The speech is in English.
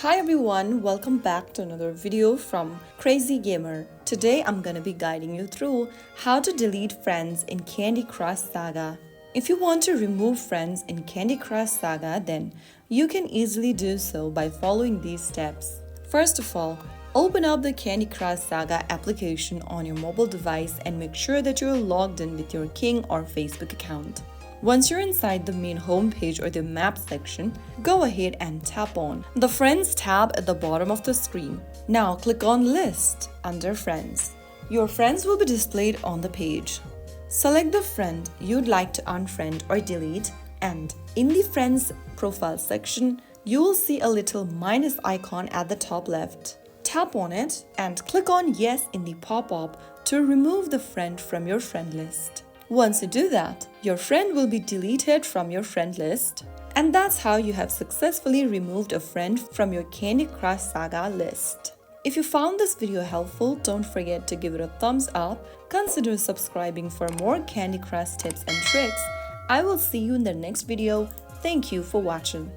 Hi everyone, welcome back to another video from Crazy Gamer. Today I'm gonna be guiding you through how to delete friends in Candy Crush Saga. If you want to remove friends in Candy Crush Saga, then you can easily do so by following these steps. First of all, open up the Candy Crush Saga application on your mobile device and make sure that you're logged in with your King or Facebook account. Once you're inside the main homepage or the map section, go ahead and tap on the Friends tab at the bottom of the screen. Now click on List under Friends. Your friends will be displayed on the page. Select the friend you'd like to unfriend or delete, and in the Friends profile section, you will see a little minus icon at the top left. Tap on it and click on Yes in the pop-up to remove the friend from your friend list. Once you do that, your friend will be deleted from your friend list. And that's how you have successfully removed a friend from your Candy Crush Saga list. If you found this video helpful, don't forget to give it a thumbs up. Consider subscribing for more Candy Crush tips and tricks. I will see you in the next video. Thank you for watching.